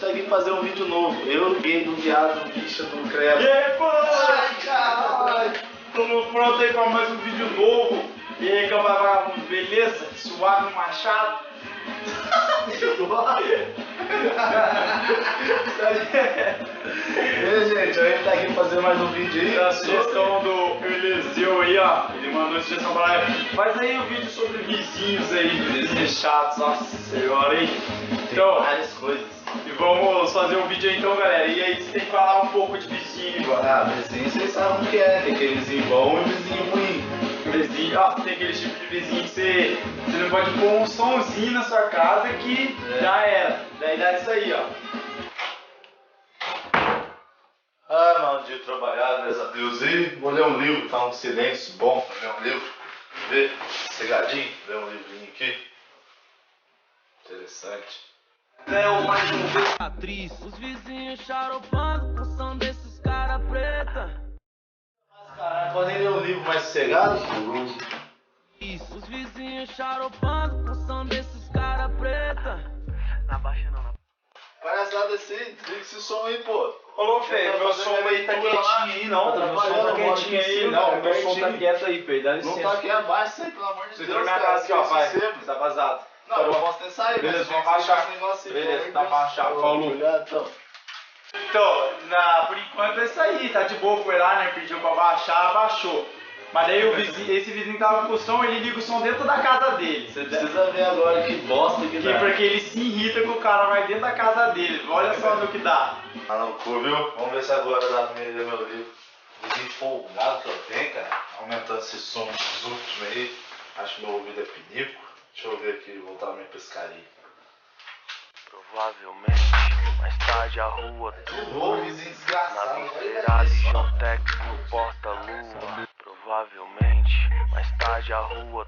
tá aqui fazer um vídeo novo. Eu, gay do viado, bicha do creme. E aí, pô? Ai, caralho. Tamo pronto aí pra mais um vídeo novo. E aí, camarada, beleza? Suave no machado? E aí, gente, a gente tá aqui fazendo mais um vídeo aí. A sugestão do Eliseu aí, ó. Ele mandou a sugestão pra lá. Faz aí um vídeo sobre vizinhos aí, vizinhos chatos, nossa senhora aí. Então, várias coisas. E vamos fazer um vídeo aí então, galera. E aí você tem que falar um pouco de vizinho agora. Ah, vizinho, vocês sabem o que é. Tem aquele vizinho bom e vizinho ruim. Vizinho, tem aquele tipo de vizinho que você não pode pôr um somzinho na sua casa que já era. Daí dá isso aí, ó. Ah, mal dia trabalhado, graças a Deus. E vou ler um livro, tá um silêncio bom pra ler um livro. Ver, cegadinho, ler um livrinho aqui. Interessante. Mais um atriz. Os vizinhos charopando com som desses cara preta. Mas caralho, podem ler um livro mais sossegado? Os vizinhos charopando com som desses cara preta. Na baixa não, na Palhaçada assim, desliga esse som aí, pô. Ô, Fê, meu som aí tá quietinho aí, não. Meu som tá quietinho aí, não. Meu som tá quieto aí, Fê, dá licença. Não tá aqui abaixo isso aí, pelo amor de Você Deus. entrou na minha casa aqui, ó, pai. Tá vazado. Não, eu posso ter saído. Beleza, mas vamos baixar. esse negócio aí, Beleza, pelo tá amor de Deus. baixado. Falou. Obrigado, então. Então, por enquanto é isso aí, tá de boa, foi lá, né, pediu pra baixar, abaixou. Mas daí esse vizinho tava com o som, ele liga o som dentro da casa dele. Você precisa ver agora que bosta que dá. Porque ele se irrita que o cara vai dentro da casa dele, olha só no que dá. Ah, não, viu? Vamos ver se agora dá pra ler meu livro. Vizinho folgado que eu tenho, cara. Aumentando esse som dos últimos aí. Acho que meu ouvido é pinico. Deixa eu ver aqui, voltar na minha pescaria. provavelmente, mais tarde a rua Ô, vizinho desgraçado. na Vinceirada e João Tec no porta-lua. Provavelmente, mais tarde a rua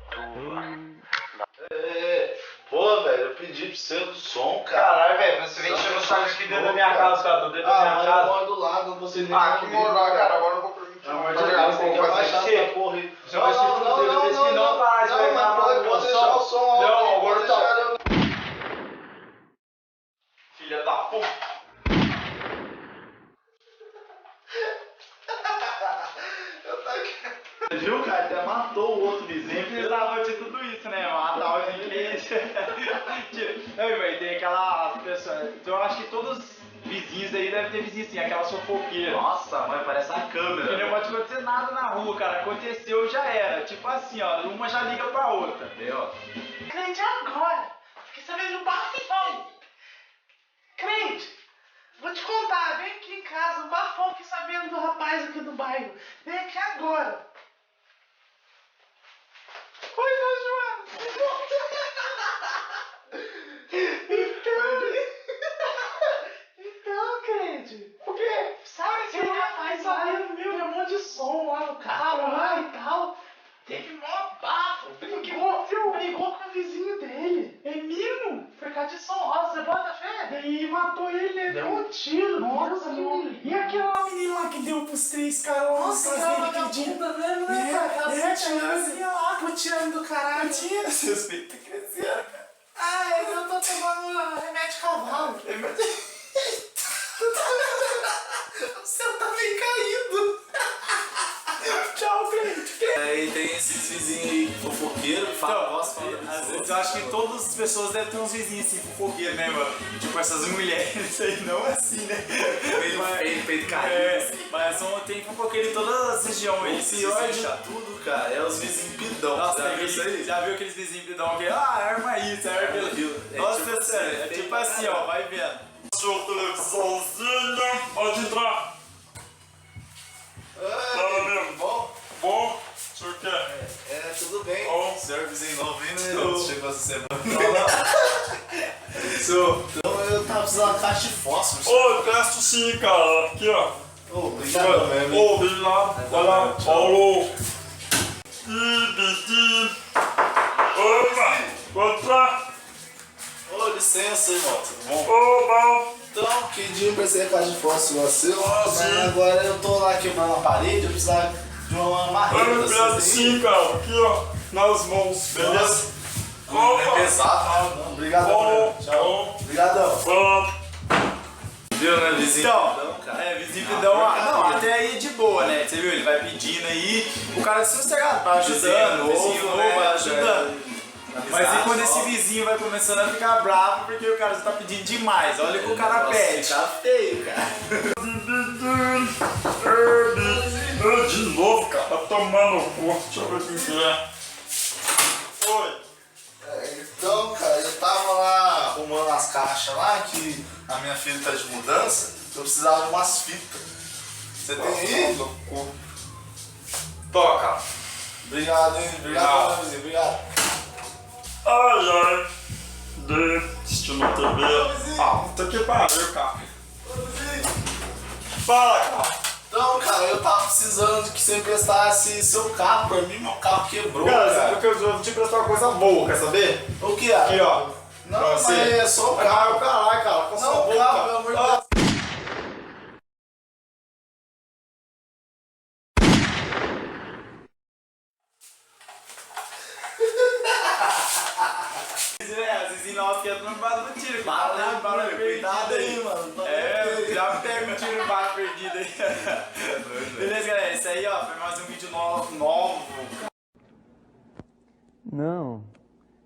Pô, velho, eu pedi pra você do som, cara. Caralho, velho, você vem enchendo o saco aqui dentro da minha casa, cara, tô dentro da minha mas casa. eu moro do lado, você nem Que moral, cara, agora eu não vou permitir. Não, mas Você eu tem que vou abaixar fazer essa porra aí. Você vai se fuder, desse que não parar de pegar pode no deixar o som alto. Não, aí, agora pode tá. deixar eu... Filha da puta. Viu, cara? Até matou o outro vizinho. Nem precisava de tudo isso, né? Matar os inglês. Não, velho, tem aquelas pessoas. Então eu acho que todos os vizinhos aí devem ter vizinho assim, aquela fofoqueira. Nossa, mãe, parece a Que câmera. não pode acontecer nada na rua, cara. Aconteceu, já era. Tipo assim, ó, uma já liga pra outra. Ó. Crente, agora! Fiquei sabendo de um bafão! Crente, vou te contar, vem aqui em casa, um bafão, fiquei sabendo do rapaz aqui do bairro. Vem aqui agora! Oi, São João! Então, crente, o quê? Sabe aquele rapaz sabendo meu, um monte de som lá no carro lá e tal. Teve mó bafo, brigou com o vizinho dele. É mesmo? Por causa de som rosa, você bota fé? Daí matou ele, né? Deu um tiro. Nossa, mano. E aquela menina lá que deu pros três caras lá? Nossa, aquela vagabunda mesmo, né, cara? Ela tirando do caralho. Tira, seus peitos cresceram. Ah, eu tô tomando remédio cavalo. O céu tá meio caído. Tchau, crente. Aí tem esses vizinhos aí, fofoqueiro, que fala nossa, Às vezes eu acho que todas as pessoas devem ter uns vizinhos assim, fofoqueiros, né, mano? Tipo essas mulheres aí, não assim, né? peito Mas tem fofoqueiro em todas as regiões aí. O pior de tudo, cara, é os vizinhos pidão. Nossa, já viu isso aí? já viu aqueles vizinhos pidão que, arma isso, arma aquilo. Nossa, tipo sério, é assim, tipo assim, ó, vai vendo. Sua televisãozinha, pode entrar. Fala mesmo. Bom? Bom, o senhor quer? Tudo bem. Bom. Senhor vizinho novo, hein, né? Sou. Chegou essa semana. Sou. Então eu tava precisando de uma caixa de fósforo. Ô, testo sim, cara. Aqui, ó. Obrigado mesmo. Ô, vem lá. Vai lá. Paulo. Opa. Contra. Ô, licença aí, moto. Tudo bom? Ô, bom. Então, pedi pra você a caixa de fósforo seu. Mas sim. agora eu tô lá queimando a parede, eu precisava de uma marreta. Olha o pedaço sim, cara. Aqui, ó. Nas mãos, beleza? Não é pesado, não. Obrigadão. Bom. Tchau. Obrigadão. Bom. Viu, né, vizinho? Então, cara. vizinho pedão, não, até aí de boa, né? Você viu? Ele vai pedindo aí, o cara se sossegado, vai ajudando, vizinho novo, vai ajudando. Mas e quando esse vizinho vai começando a ficar bravo porque o cara já tá pedindo demais? Olha o que o cara pede. Tá feio, cara. De novo, cara, tá tomando cu. Deixa eu ver o que é. Oi. Então, cara, eu tava lá arrumando as caixas lá, que a minha filha tá de mudança, eu precisava de umas fitas. Você tem aí? Toca. Obrigado, hein? Obrigado, meu vizinho. Obrigado. Ai, ai. Assistindo TV. Ah, puta que pariu, cara. Fala, cara. Então, cara, eu tava precisando que você emprestasse seu carro pra mim, meu carro quebrou, Cara, porque eu vou te emprestar uma coisa boa, quer saber? O que é? Aqui, ó. Não, Pra mas você. é só o carro. Caralho, cara. Com sua Não, o boca. carro, pelo amor de Deus. Zizinho nosso que entra no bala do tiro. Para, cuidado aí, mano. Já pega um tiro no bala perdido aí. Beleza, galera? Isso aí, ó, foi mais um vídeo novo. Não,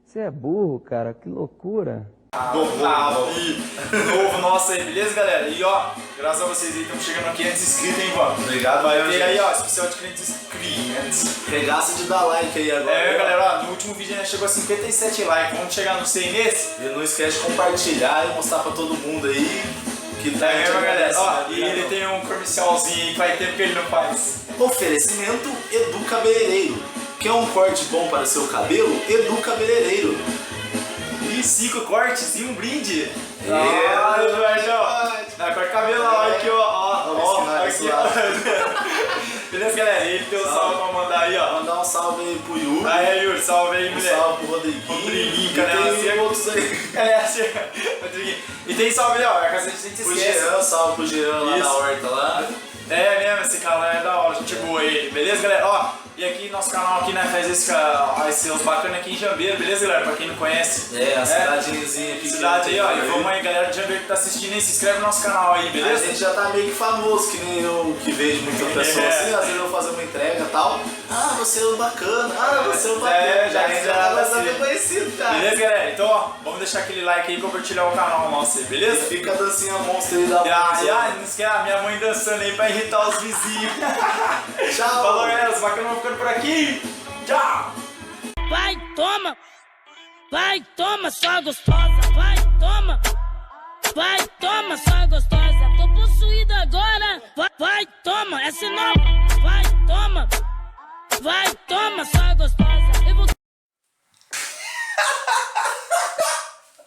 você é burro, cara, que loucura. Novo nosso aí, beleza, galera? E ó, graças a vocês aí, estamos chegando a 500 inscritos, hein, mano? Obrigado, Vai meu ter gente. aí, ó, especial de 500 inscritos. Regaça de dar like aí agora. Galera, ó, no último vídeo a gente chegou a 57 likes, vamos chegar no 100 nesse? E não esquece de compartilhar e mostrar pra todo mundo aí que tá É mesmo, galera? Ó, né? e ele tem um comercialzinho aí que faz tempo que ele não faz. Oferecimento Edu Cabeleireiro. Quer um corte bom para seu cabelo? Edu Cabeleireiro. E 5 cortes e um brinde. Ah, Eduardo. Corta cabelo, ó, aqui, ó. Vamos ensinar Aqui, isso ó. lá. Beleza, galera? Ele tem um salve pra mandar aí, ó. Mandar um salve aí pro Yuri. Aí, Yuri, salve aí, Um mulher. salve pro Rodriguinho. Rodriguinho, E Canela tem Seca. outros aí. Canela Seca. Rodriguinho. E tem salve aí, ó. A casa a gente Pro esquece. Jean, salve pro Jean lá Isso. na horta lá. É mesmo, esse canal é da hora, gente boa ele, beleza, galera? Ó, e aqui nosso canal aqui, né, faz esses bacanas aqui em Jambeiro, beleza, galera? Pra quem não conhece. É, a cidadezinha aqui. Cidade aí, ó. E aí. vamos aí, galera de Jambeiro que tá assistindo aí, se inscreve no nosso canal aí, A beleza? gente já tá meio que famoso, que nem eu que vejo muita pessoa assim, às vezes eu vou fazer uma entrega e tal. Ah, você é o bacana, você é o bacana. É, já tá tá assim. bem conhecido, cara. Beleza, galera? Então, ó, vamos deixar aquele like aí e compartilhar o canal nosso aí, beleza? Fica a dancinha monstra aí da Não esquece a minha mãe dançando aí pra irritar os vizinhos. Tchau. Falou, galera, os bacanas vão ficando por aqui. Tchau! Vai, toma, só gostosa. Vai, toma, só gostosa. Tô possuída agora. Vai, toma, essa é nova. Vai, toma, só gostosa.